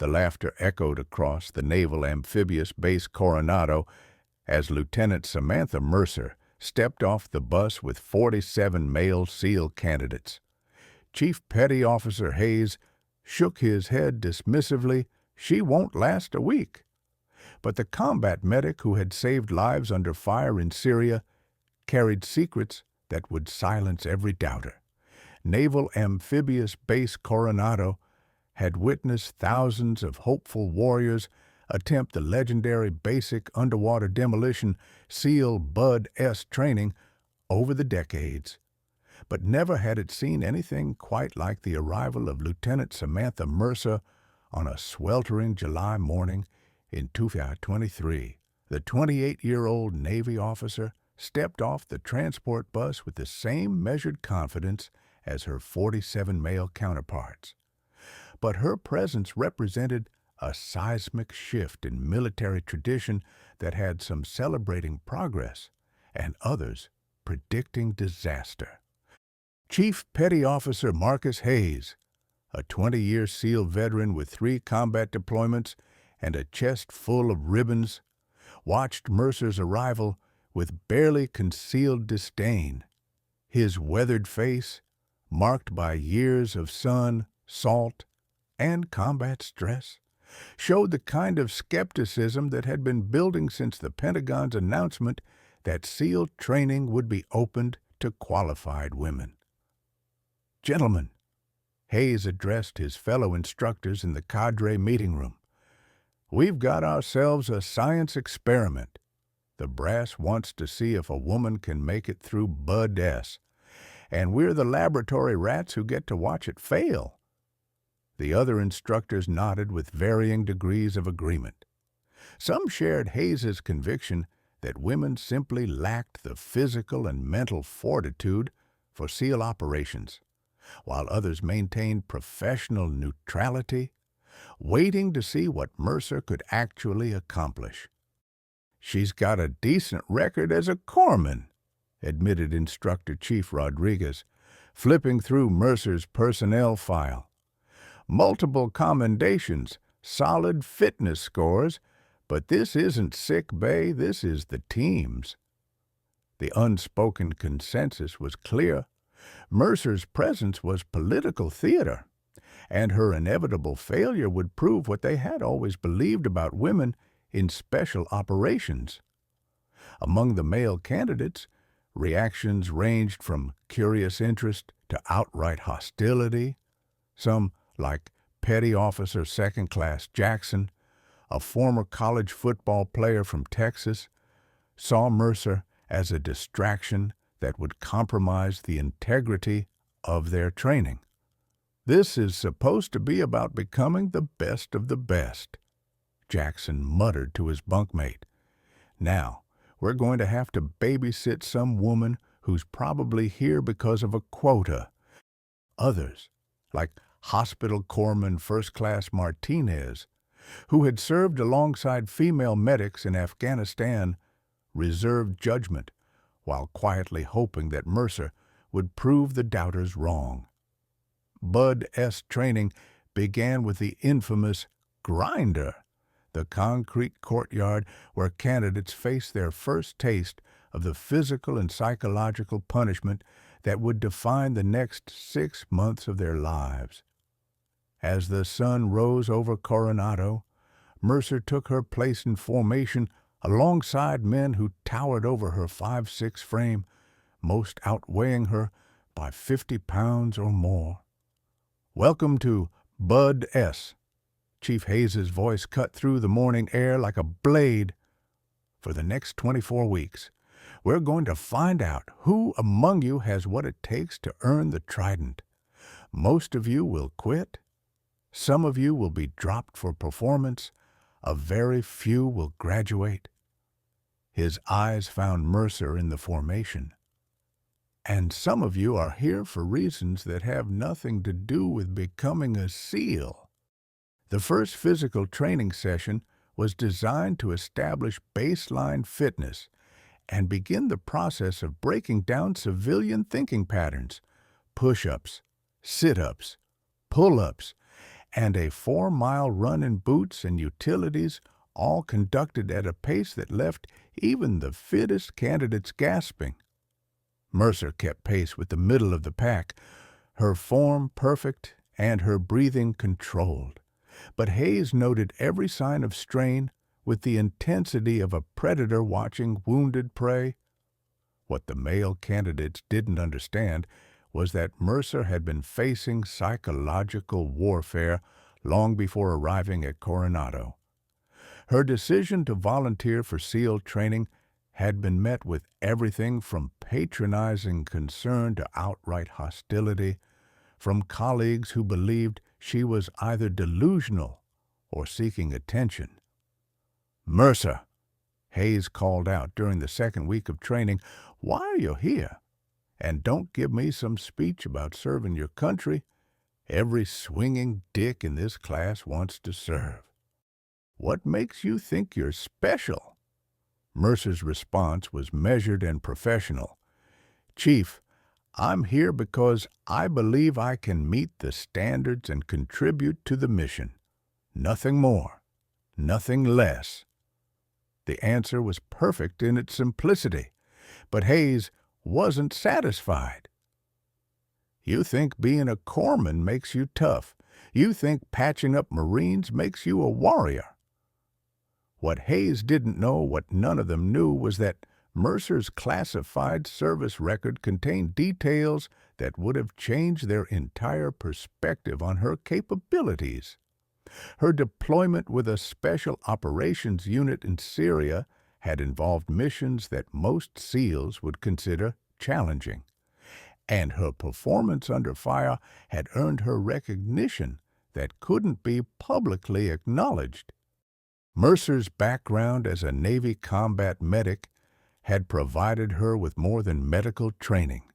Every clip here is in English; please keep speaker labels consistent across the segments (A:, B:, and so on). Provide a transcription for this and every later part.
A: The laughter echoed across the Naval Amphibious Base Coronado as Lieutenant Samantha Mercer stepped off the bus with 47 male SEAL candidates. Chief Petty Officer Hayes shook his head dismissively. She won't last a week. But the combat medic who had saved lives under fire in Syria carried secrets that would silence every doubter. Naval Amphibious Base Coronado had witnessed thousands of hopeful warriors attempt the legendary basic underwater demolition SEAL BUD-S training over the decades. But never had it seen anything quite like the arrival of Lieutenant Samantha Mercer on a sweltering July morning in 2023. The 28-year-old Navy officer stepped off the transport bus with the same measured confidence as her 47 male counterparts. But her presence represented a seismic shift in military tradition that had some celebrating progress and others predicting disaster. Chief Petty Officer Marcus Hayes, a 20-year SEAL veteran with 3 combat deployments and a chest full of ribbons, watched Mercer's arrival with barely concealed disdain. His weathered face, marked by years of sun, salt, and combat stress, showed the kind of skepticism that had been building since the Pentagon's announcement that SEAL training would be opened to qualified women. "Gentlemen," Hayes addressed his fellow instructors in the cadre meeting room, "we've got ourselves a science experiment. The brass wants to see if a woman can make it through BUD-S, and we're the laboratory rats who get to watch it fail." The other instructors nodded with varying degrees of agreement. Some shared Hayes's conviction that women simply lacked the physical and mental fortitude for SEAL operations, while others maintained professional neutrality, waiting to see what Mercer could actually accomplish. "She's got a decent record as a corpsman," admitted Instructor Chief Rodriguez, flipping through Mercer's personnel file. "Multiple commendations, solid fitness scores, but this isn't sick bay, this is the team's." The unspoken consensus was clear. Mercer's presence was political theater, and her inevitable failure would prove what they had always believed about women in special operations. Among the male candidates, reactions ranged from curious interest to outright hostility. Some, like Petty Officer Second Class Jackson, a former college football player from Texas, saw Mercer as a distraction that would compromise the integrity of their training. "This is supposed to be about becoming the best of the best," Jackson muttered to his bunkmate. "Now, we're going to have to babysit some woman who's probably here because of a quota." Others, like Hospital Corpsman First Class Martinez, who had served alongside female medics in Afghanistan, reserved judgment while quietly hoping that Mercer would prove the doubters wrong. BUD-S training began with the infamous grinder, the concrete courtyard where candidates faced their first taste of the physical and psychological punishment that would define the next 6 months of their lives. As the sun rose over Coronado, Mercer took her place in formation alongside men who towered over her 5'6" frame, most outweighing her by 50 pounds or more. "Welcome to BUD-S." Chief Hayes's voice cut through the morning air like a blade. "For the next 24 weeks, we're going to find out who among you has what it takes to earn the trident. Most of you will quit. Some of you will be dropped for performance. A very few will graduate." His eyes found Mercer in the formation. "And some of you are here for reasons that have nothing to do with becoming a SEAL." The first physical training session was designed to establish baseline fitness and begin the process of breaking down civilian thinking patterns, push-ups, sit-ups, pull-ups, and a 4-mile run in boots and utilities, all conducted at a pace that left even the fittest candidates gasping. Mercer kept pace with the middle of the pack, her form perfect and her breathing controlled. But Hayes noted every sign of strain with the intensity of a predator watching wounded prey. What the male candidates didn't understand was that Mercer had been facing psychological warfare long before arriving at Coronado. Her decision to volunteer for SEAL training had been met with everything from patronizing concern to outright hostility, from colleagues who believed she was either delusional or seeking attention. "Mercer," Hayes called out during the second week of training, "why are you here? And don't give me some speech about serving your country. Every swinging dick in this class wants to serve. What makes you think you're special?" Mercer's response was measured and professional. "Chief, I'm here because I believe I can meet the standards and contribute to the mission. Nothing more, nothing less." The answer was perfect in its simplicity, but Hayes wasn't satisfied. "You think being a corpsman makes you tough. You think patching up Marines makes you a warrior." What Hayes didn't know, what none of them knew, was that Mercer's classified service record contained details that would have changed their entire perspective on her capabilities. Her deployment with a special operations unit in Syria had involved missions that most SEALs would consider challenging, and her performance under fire had earned her recognition that couldn't be publicly acknowledged. Mercer's background as a Navy combat medic had provided her with more than medical training.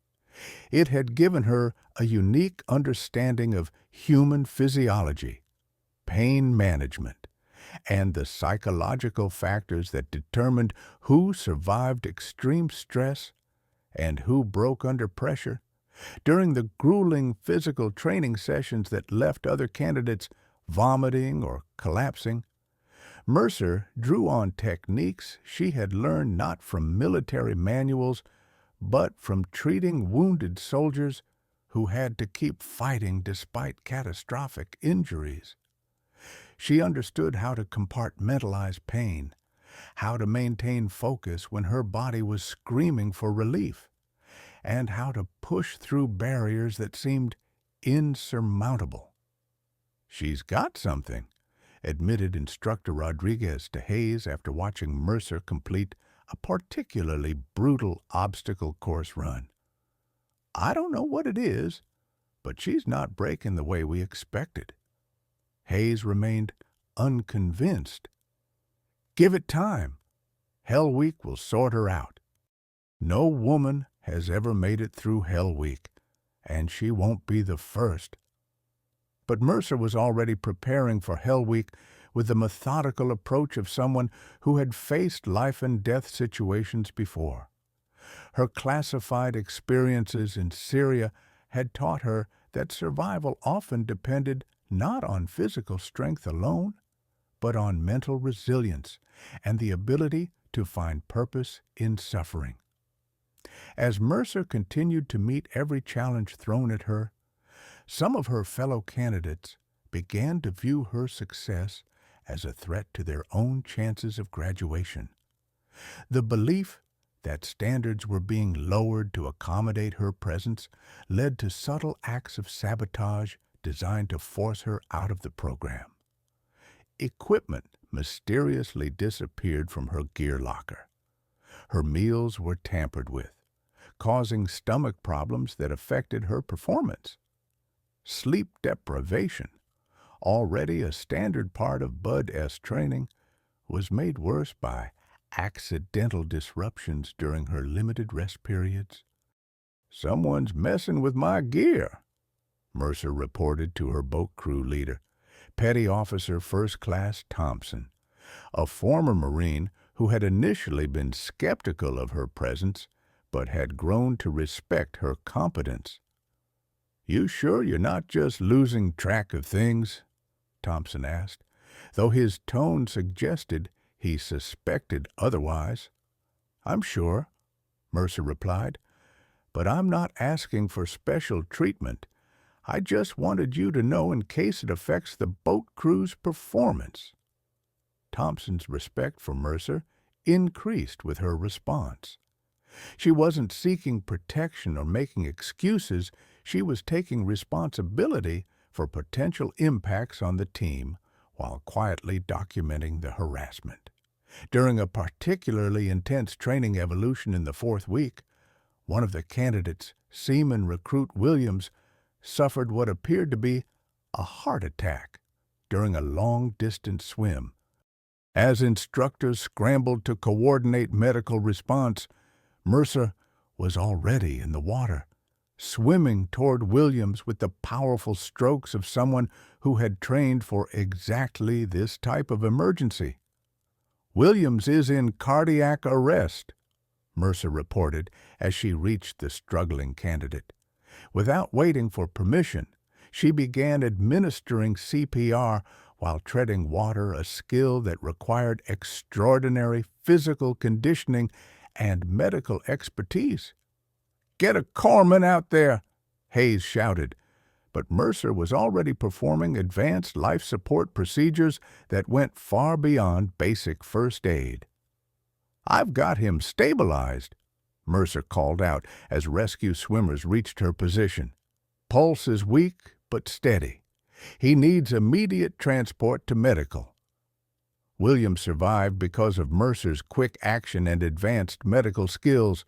A: It had given her a unique understanding of human physiology, pain management, and the psychological factors that determined who survived extreme stress and who broke under pressure. During the grueling physical training sessions that left other candidates vomiting or collapsing, Mercer drew on techniques she had learned not from military manuals, but from treating wounded soldiers who had to keep fighting despite catastrophic injuries. She understood how to compartmentalize pain, how to maintain focus when her body was screaming for relief, and how to push through barriers that seemed insurmountable. "She's got something," admitted Instructor Rodriguez to Hayes after watching Mercer complete a particularly brutal obstacle course run. "I don't know what it is, but she's not breaking the way we expected." Hayes remained unconvinced. "Give it time. Hell Week will sort her out. No woman has ever made it through Hell Week, and she won't be the first." But Mercer was already preparing for Hell Week with the methodical approach of someone who had faced life-and-death situations before. Her classified experiences in Syria had taught her that survival often depended not on physical strength alone, but on mental resilience and the ability to find purpose in suffering. As Mercer continued to meet every challenge thrown at her, some of her fellow candidates began to view her success as a threat to their own chances of graduation. The belief that standards were being lowered to accommodate her presence led to subtle acts of sabotage designed to force her out of the program. Equipment mysteriously disappeared from her gear locker. Her meals were tampered with, causing stomach problems that affected her performance. Sleep deprivation, already a standard part of Bud S training, was made worse by accidental disruptions during her limited rest periods. "Someone's messing with my gear," Mercer reported to her boat crew leader, Petty Officer First Class Thompson, a former Marine who had initially been skeptical of her presence but had grown to respect her competence. "You sure you're not just losing track of things?" Thompson asked, though his tone suggested he suspected otherwise. "I'm sure," Mercer replied, "but I'm not asking for special treatment. I just wanted you to know in case it affects the boat crew's performance." Thompson's respect for Mercer increased with her response. She wasn't seeking protection or making excuses. She was taking responsibility for potential impacts on the team while quietly documenting the harassment. During a particularly intense training evolution in the fourth week, one of the candidates, Seaman Recruit Williams, suffered what appeared to be a heart attack during a long-distance swim. As instructors scrambled to coordinate medical response, Mercer was already in the water, swimming toward Williams with the powerful strokes of someone who had trained for exactly this type of emergency. "Williams is in cardiac arrest," Mercer reported as she reached the struggling candidate. Without waiting for permission, she began administering CPR while treading water, a skill that required extraordinary physical conditioning and medical expertise. "Get a corpsman out there," Hayes shouted, but Mercer was already performing advanced life support procedures that went far beyond basic first aid. "I've got him stabilized," Mercer called out as rescue swimmers reached her position. "Pulse is weak but steady. He needs immediate transport to medical." Williams survived because of Mercer's quick action and advanced medical skills,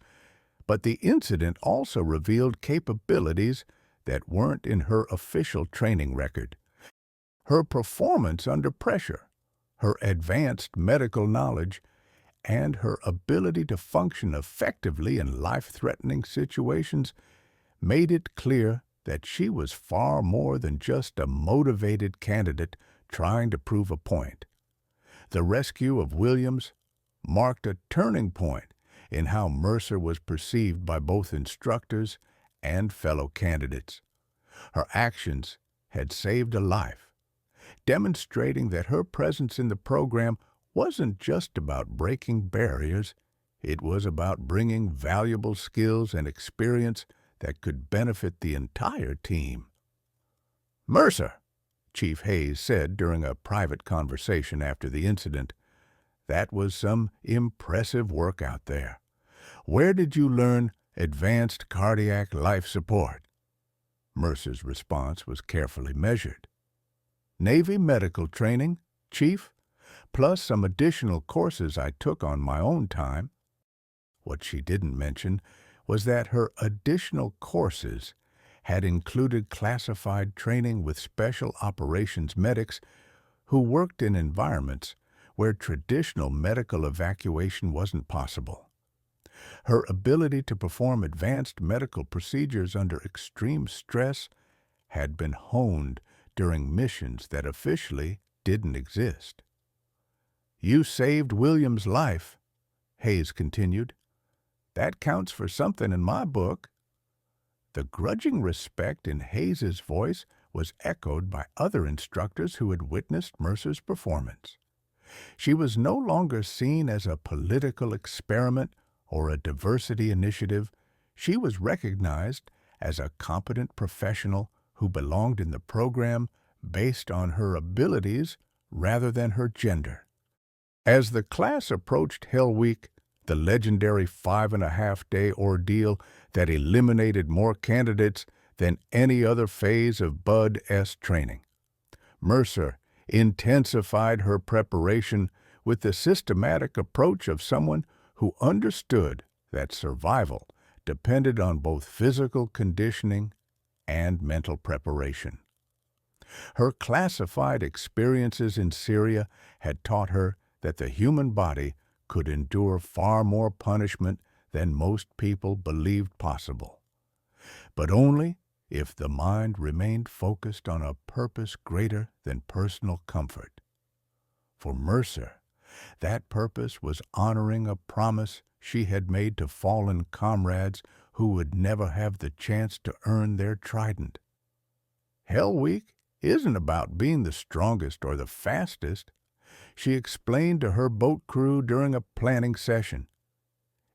A: but the incident also revealed capabilities that weren't in her official training record. Her performance under pressure, her advanced medical knowledge, and her ability to function effectively in life-threatening situations made it clear that she was far more than just a motivated candidate trying to prove a point. The rescue of Williams marked a turning point in how Mercer was perceived by both instructors and fellow candidates. Her actions had saved a life, demonstrating that her presence in the program wasn't just about breaking barriers, it was about bringing valuable skills and experience that could benefit the entire team. "Mercer," Chief Hayes said during a private conversation after the incident, "that was some impressive work out there. Where did you learn advanced cardiac life support?" Mercer's response was carefully measured. "Navy medical training, Chief, plus some additional courses I took on my own time." What she didn't mention was that her additional courses had included classified training with special operations medics who worked in environments where traditional medical evacuation wasn't possible. Her ability to perform advanced medical procedures under extreme stress had been honed during missions that officially didn't exist. "You saved Williams' life," Hayes continued. "That counts for something in my book." The grudging respect in Hayes's voice was echoed by other instructors who had witnessed Mercer's performance. She was no longer seen as a political experiment or a diversity initiative. She was recognized as a competent professional who belonged in the program based on her abilities rather than her gender. As the class approached Hell Week, the legendary 5.5-day ordeal that eliminated more candidates than any other phase of Bud-S training, Mercer intensified her preparation with the systematic approach of someone who understood that survival depended on both physical conditioning and mental preparation. Her classified experiences in Syria had taught her that the human body could endure far more punishment than most people believed possible, but only if the mind remained focused on a purpose greater than personal comfort. For Mercer, that purpose was honoring a promise she had made to fallen comrades who would never have the chance to earn their trident. Hell Week isn't about being the strongest or the fastest, she explained to her boat crew during a planning session.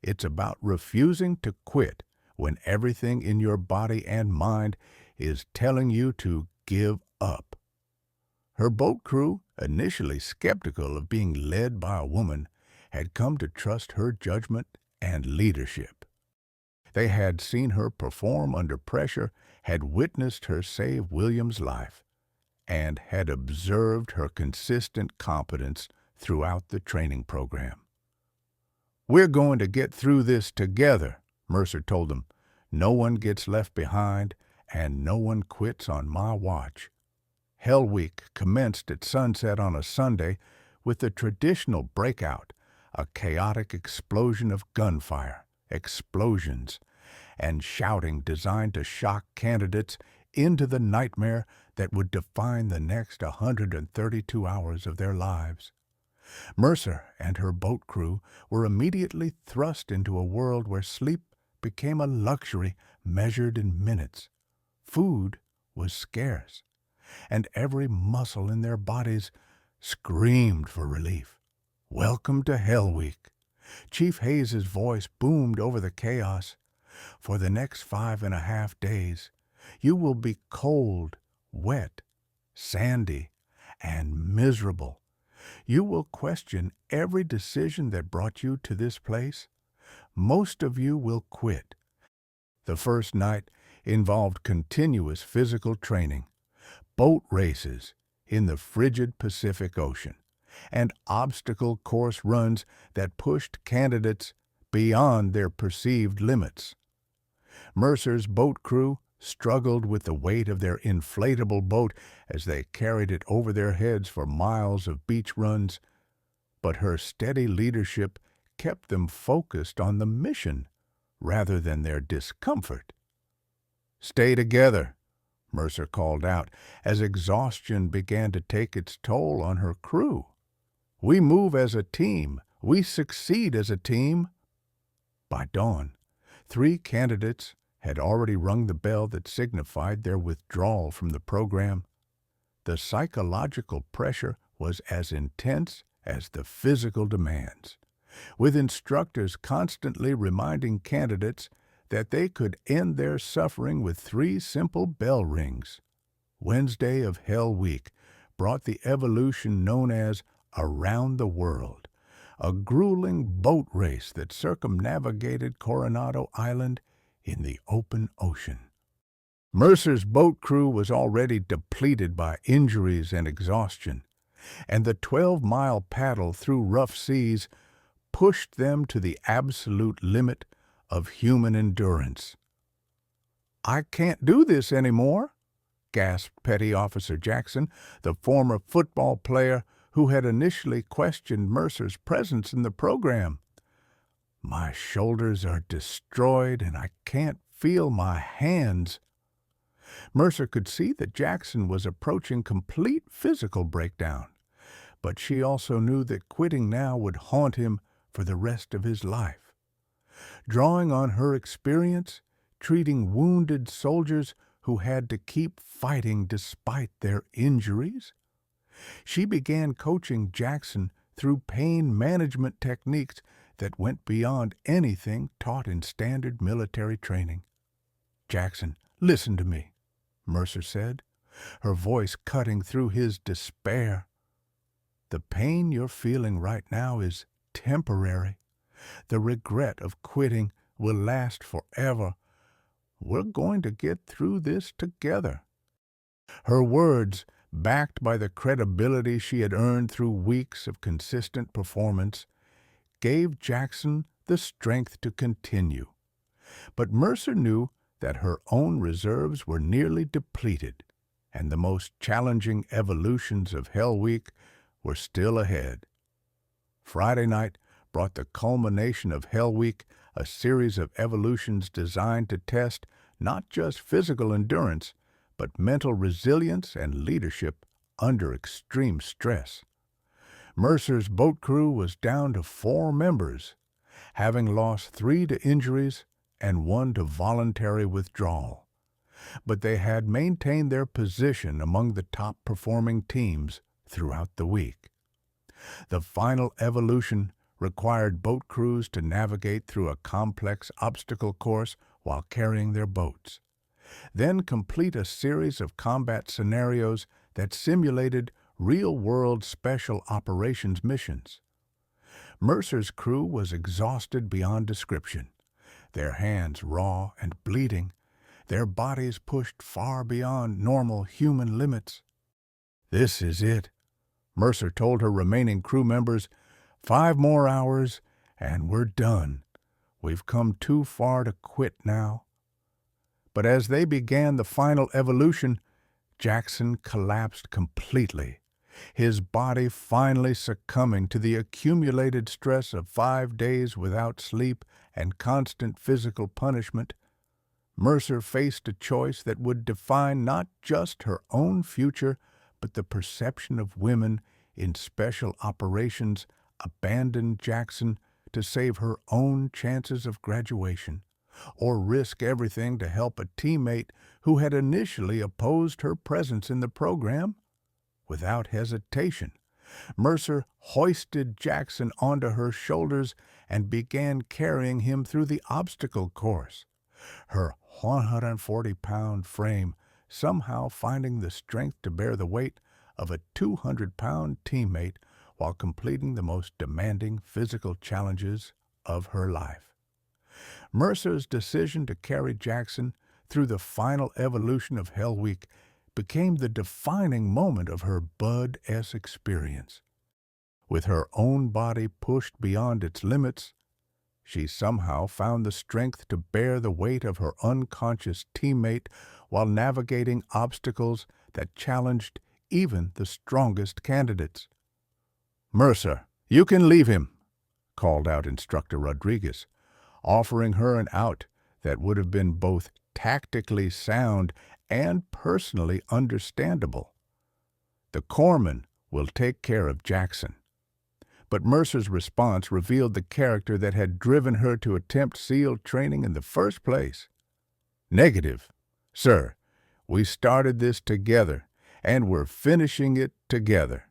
A: It's about refusing to quit when everything in your body and mind is telling you to give up. Her boat crew, initially skeptical of being led by a woman, had come to trust her judgment and leadership. They had seen her perform under pressure, had witnessed her save William's life, and had observed her consistent competence throughout the training program. "We're going to get through this together," Mercer told them. "No one gets left behind, and no one quits on my watch." Hell Week commenced at sunset on a Sunday with the traditional breakout, a chaotic explosion of gunfire, explosions, and shouting designed to shock candidates into the nightmare that would define the next 132 hours of their lives. Mercer and her boat crew were immediately thrust into a world where sleep became a luxury measured in minutes. Food was scarce, and every muscle in their bodies screamed for relief. "Welcome to Hell Week." Chief Hayes's voice boomed over the chaos. "For the next 5.5 days, you will be cold, wet, sandy, and miserable. You will question every decision that brought you to this place. Most of you will quit." The first night involved continuous physical training, boat races in the frigid Pacific Ocean, and obstacle course runs that pushed candidates beyond their perceived limits. Mercer's boat crew struggled with the weight of their inflatable boat as they carried it over their heads for miles of beach runs, but her steady leadership kept them focused on the mission rather than their discomfort. "Stay together," Mercer called out as exhaustion began to take its toll on her crew. "We move as a team. We succeed as a team." By dawn, 3 candidates had already rung the bell that signified their withdrawal from the program. The psychological pressure was as intense as the physical demands, with instructors constantly reminding candidates that they could end their suffering with 3 simple bell rings. Wednesday of Hell Week brought the evolution known as Around the World, a grueling boat race that circumnavigated Coronado Island in the open ocean. Mercer's boat crew was already depleted by injuries and exhaustion, and the 12-mile paddle through rough seas pushed them to the absolute limit of human endurance. "I can't do this anymore," gasped Petty Officer Jackson, the former football player who had initially questioned Mercer's presence in the program. "My shoulders are destroyed and I can't feel my hands." Mercer could see that Jackson was approaching complete physical breakdown, but she also knew that quitting now would haunt him for the rest of his life. Drawing on her experience, treating wounded soldiers who had to keep fighting despite their injuries, she began coaching Jackson through pain management techniques that went beyond anything taught in standard military training. "Jackson, listen to me," Mercer said, her voice cutting through his despair. "The pain you're feeling right now is temporary. The regret of quitting will last forever. We're going to get through this together." Her words, backed by the credibility she had earned through weeks of consistent performance, gave Jackson the strength to continue. But Mercer knew that her own reserves were nearly depleted, and the most challenging evolutions of Hell Week were still ahead. Friday night brought the culmination of Hell Week, a series of evolutions designed to test not just physical endurance, but mental resilience and leadership under extreme stress. Mercer's boat crew was down to 4 members, having lost 3 to injuries and 1 to voluntary withdrawal. but they had maintained their position among the top-performing teams throughout the week. The final evolution required boat crews to navigate through a complex obstacle course while carrying their boats, then complete a series of combat scenarios that simulated real-world special operations missions. Mercer's crew was exhausted beyond description, their hands raw and bleeding, their bodies pushed far beyond normal human limits. "This is it," Mercer told her remaining crew members. "5 more hours, and we're done. We've come too far to quit now." But as they began the final evolution, Jackson collapsed completely, his body finally succumbing to the accumulated stress of 5 days without sleep and constant physical punishment. Mercer faced a choice that would define not just her own future, but the perception of women in special operations. Abandon Jackson to save her own chances of graduation, or risk everything to help a teammate who had initially opposed her presence in the program? Without hesitation, Mercer hoisted Jackson onto her shoulders and began carrying him through the obstacle course, her 140-pound frame somehow finding the strength to bear the weight of a 200-pound teammate while completing the most demanding physical challenges of her life. Mercer's decision to carry Jackson through the final evolution of Hell Week became the defining moment of her Bud-esque experience. With her own body pushed beyond its limits, she somehow found the strength to bear the weight of her unconscious teammate while navigating obstacles that challenged even the strongest candidates. "Mercer, you can leave him," called out Instructor Rodriguez, offering her an out that would have been both tactically sound and personally understandable. "The corpsman will take care of Jackson." But Mercer's response revealed the character that had driven her to attempt SEAL training in the first place. "Negative, sir. We started this together, and we're finishing it together."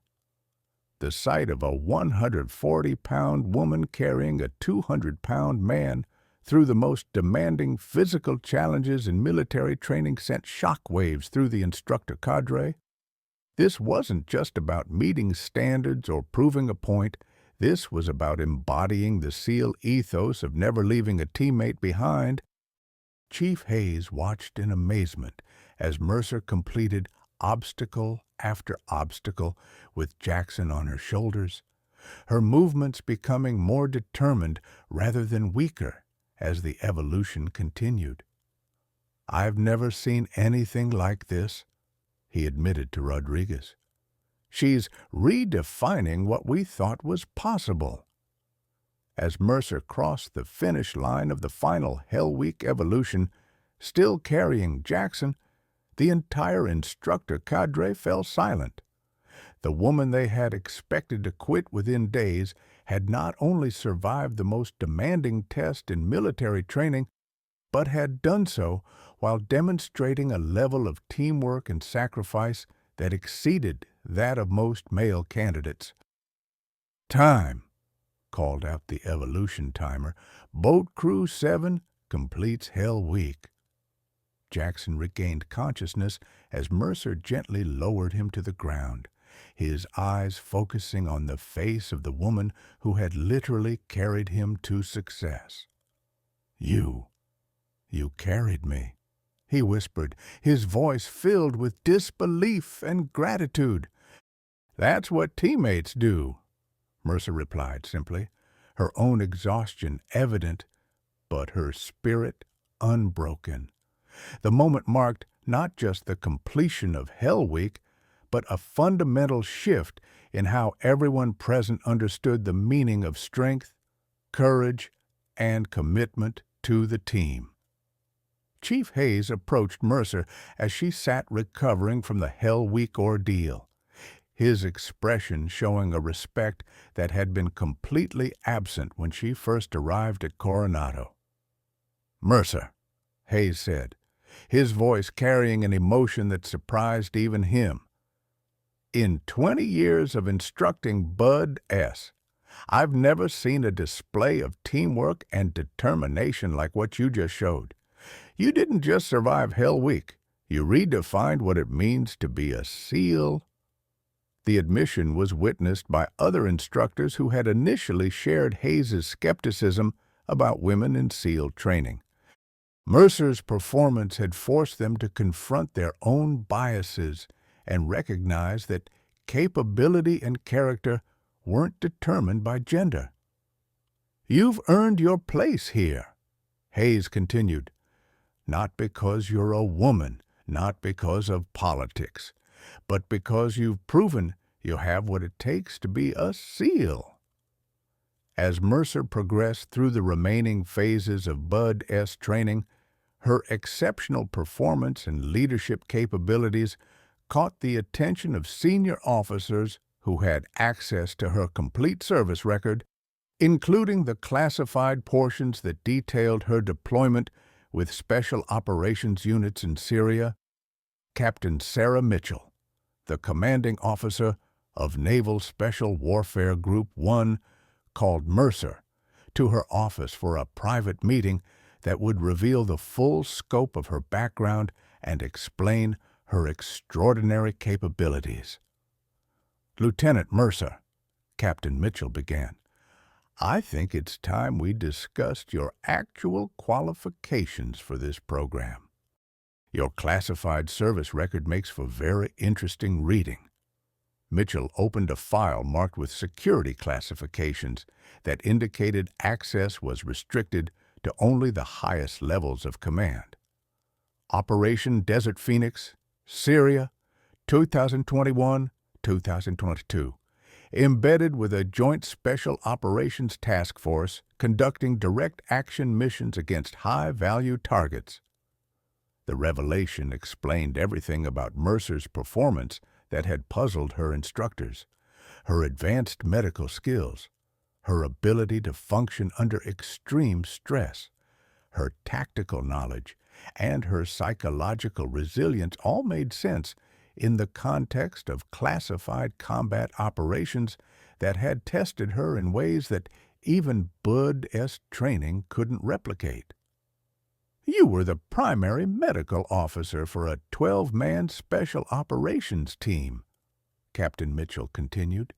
A: The sight of a 140-pound woman carrying a 200-pound man through the most demanding physical challenges in military training sent shockwaves through the instructor cadre. This wasn't just about meeting standards or proving a point. This was about embodying the SEAL ethos of never leaving a teammate behind. Chief Hayes watched in amazement as Mercer completed obstacle after obstacle with Jackson on her shoulders, her movements becoming more determined rather than weaker as the evolution continued. "I've never seen anything like this," he admitted to Rodriguez. "She's redefining what we thought was possible." As Mercer crossed the finish line of the final Hell Week evolution, still carrying Jackson, the entire instructor cadre fell silent. The woman they had expected to quit within days had not only survived the most demanding test in military training, but had done so while demonstrating a level of teamwork and sacrifice that exceeded that of most male candidates. "Time," called out the evolution timer. "Boat Crew 7 completes Hell Week." Jackson regained consciousness as Mercer gently lowered him to the ground, his eyes focusing on the face of the woman who had literally carried him to success. You carried me," he whispered, his voice filled with disbelief and gratitude. "That's what teammates do," Mercer replied simply, her own exhaustion evident, but her spirit unbroken. The moment marked not just the completion of Hell Week, but a fundamental shift in how everyone present understood the meaning of strength, courage, and commitment to the team. Chief Hayes approached Mercer as she sat recovering from the Hell Week ordeal, his expression showing a respect that had been completely absent when she first arrived at Coronado. "Mercer," Hayes said, his voice carrying an emotion that surprised even him. In 20 years of instructing Bud S., I've never seen a display of teamwork and determination like what you just showed. You didn't just survive Hell Week. You redefined what it means to be a SEAL. The admission was witnessed by other instructors who had initially shared Hayes' skepticism about women in SEAL training. Mercer's performance had forced them to confront their own biases and recognize that capability and character weren't determined by gender. "You've earned your place here," Hayes continued, "not because you're a woman, not because of politics, but because you've proven you have what it takes to be a SEAL." As Mercer progressed through the remaining phases of Bud S. training, her exceptional performance and leadership capabilities caught the attention of senior officers who had access to her complete service record, including the classified portions that detailed her deployment with Special Operations Units in Syria. Captain Sarah Mitchell, the commanding officer of Naval Special Warfare Group 1, called Mercer to her office for a private meeting that would reveal the full scope of her background and explain her extraordinary capabilities. "Lieutenant Mercer," Captain Mitchell began, "I think it's time we discussed your actual qualifications for this program. Your classified service record makes for very interesting reading." Mitchell opened a file marked with security classifications that indicated access was restricted to only the highest levels of command. Operation Desert Phoenix, Syria, 2021-2022. Embedded with a Joint Special Operations Task Force conducting direct action missions against high-value targets. The revelation explained everything about Mercer's performance that had puzzled her instructors: her advanced medical skills, her ability to function under extreme stress, her tactical knowledge, and her psychological resilience all made sense in the context of classified combat operations that had tested her in ways that even Bud S. training couldn't replicate. "You were the primary medical officer for a 12-man special operations team," Captain Mitchell continued,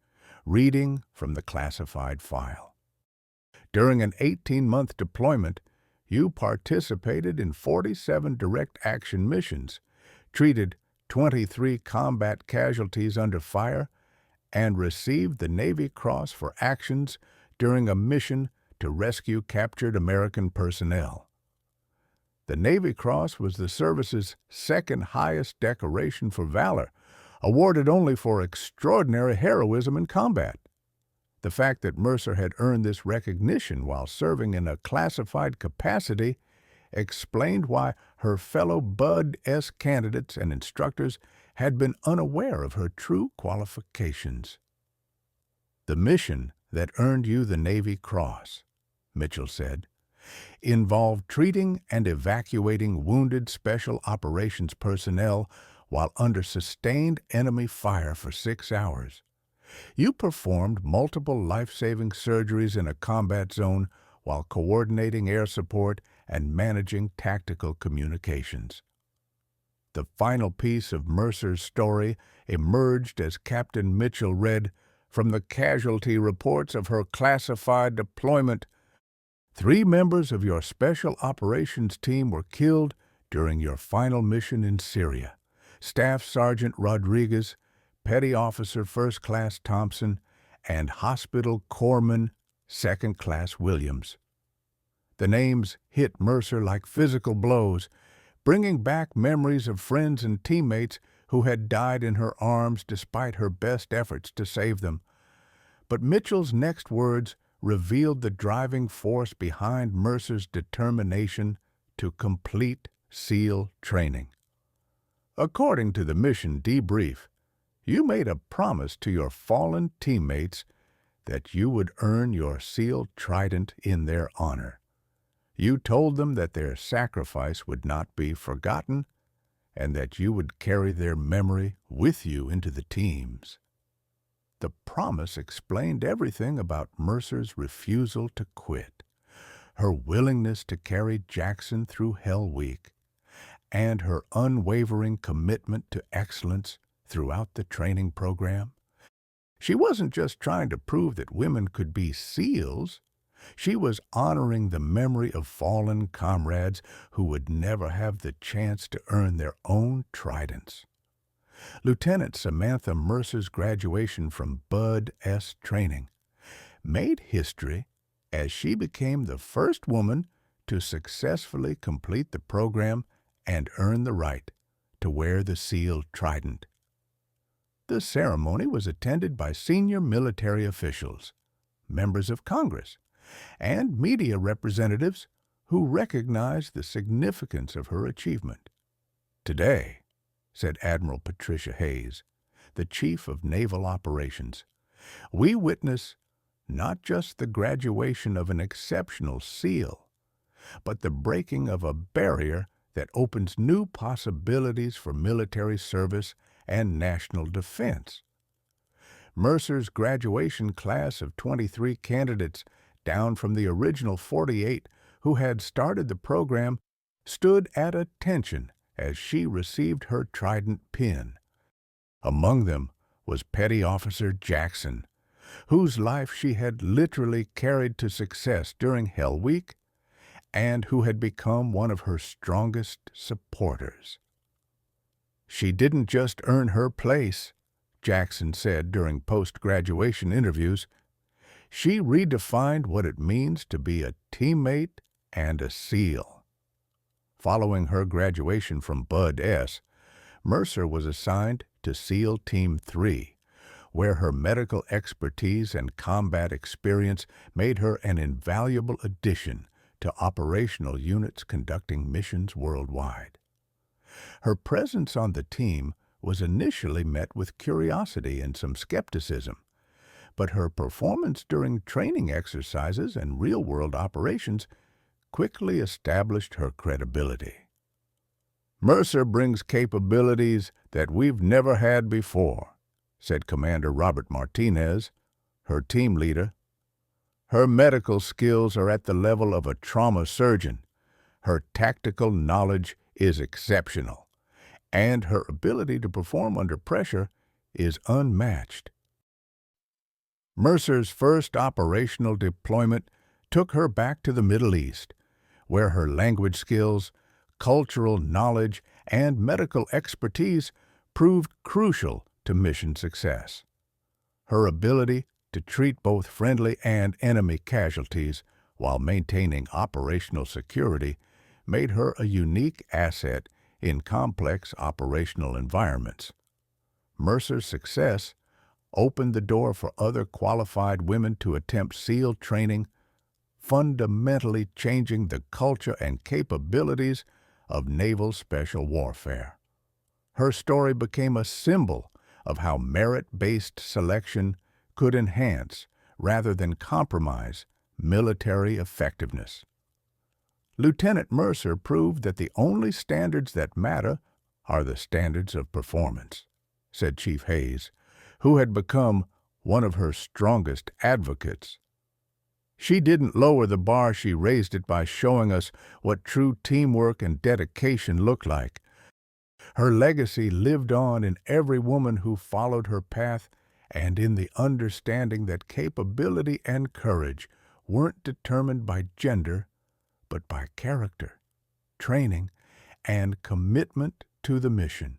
A: reading from the classified file. "During an 18-month deployment, you participated in 47 direct action missions, treated 23 combat casualties under fire, and received the Navy Cross for actions during a mission to rescue captured American personnel. The Navy Cross was the service's second highest decoration for valor, awarded only for extraordinary heroism in combat. The fact that Mercer had earned this recognition while serving in a classified capacity explained why her fellow Bud S. candidates and instructors had been unaware of her true qualifications. "The mission that earned you the Navy Cross," Mitchell said, "involved treating and evacuating wounded Special Operations personnel while under sustained enemy fire for 6 hours. You performed multiple life-saving surgeries in a combat zone while coordinating air support and managing tactical communications." The final piece of Mercer's story emerged as Captain Mitchell read from the casualty reports of her classified deployment. 3 members of your Special Operations team were killed during your final mission in Syria: Staff Sergeant Rodriguez, Petty Officer First Class Thompson, and Hospital Corpsman Second Class Williams. The names hit Mercer like physical blows, bringing back memories of friends and teammates who had died in her arms despite her best efforts to save them. But Mitchell's next words revealed the driving force behind Mercer's determination to complete SEAL training. According to the mission debrief, you made a promise to your fallen teammates that you would earn your SEAL Trident in their honor. You told them that their sacrifice would not be forgotten and that you would carry their memory with you into the teams. The promise explained everything about Mercer's refusal to quit, her willingness to carry Jackson through Hell Week, and her unwavering commitment to excellence throughout the training program. She wasn't just trying to prove that women could be SEALs. She was honoring the memory of fallen comrades who would never have the chance to earn their own tridents. Lieutenant Samantha Mercer's graduation from Bud S. training made history as she became the first woman to successfully complete the program and earn the right to wear the SEAL trident. The ceremony was attended by senior military officials, members of Congress, and media representatives who recognized the significance of her achievement. Today, said Admiral Patricia Hayes, the Chief of Naval Operations, we witness not just the graduation of an exceptional SEAL, but the breaking of a barrier that opens new possibilities for military service and national defense. Mercer's graduation class of 23 candidates, down from the original 48 who had started the program, stood at attention as she received her trident pin. Among them was Petty Officer Jackson, whose life she had literally carried to success during Hell Week and who had become one of her strongest supporters. She didn't just earn her place, Jackson said during post-graduation interviews. She redefined what it means to be a teammate and a SEAL. Following her graduation from Bud S., Mercer was assigned to SEAL Team 3, where her medical expertise and combat experience made her an invaluable addition to operational units conducting missions worldwide. Her presence on the team was initially met with curiosity and some skepticism, but her performance during training exercises and real-world operations quickly established her credibility. Mercer brings capabilities that we've never had before, said Commander Robert Martinez, her team leader. Her medical skills are at the level of a trauma surgeon. Her tactical knowledge is exceptional, and her ability to perform under pressure is unmatched. Mercer's first operational deployment took her back to the Middle East, where her language skills, cultural knowledge, and medical expertise proved crucial to mission success. Her ability to treat both friendly and enemy casualties while maintaining operational security made her a unique asset in complex operational environments. Mercer's success opened the door for other qualified women to attempt SEAL training, fundamentally changing the culture and capabilities of naval special warfare. Her story became a symbol of how merit-based selection could enhance, rather than compromise, military effectiveness. Lieutenant Mercer proved that the only standards that matter are the standards of performance, said Chief Hayes, who had become one of her strongest advocates. She didn't lower the bar, she raised it by showing us what true teamwork and dedication look like. Her legacy lived on in every woman who followed her path and in the understanding that capability and courage weren't determined by gender, but by character, training, and commitment to the mission.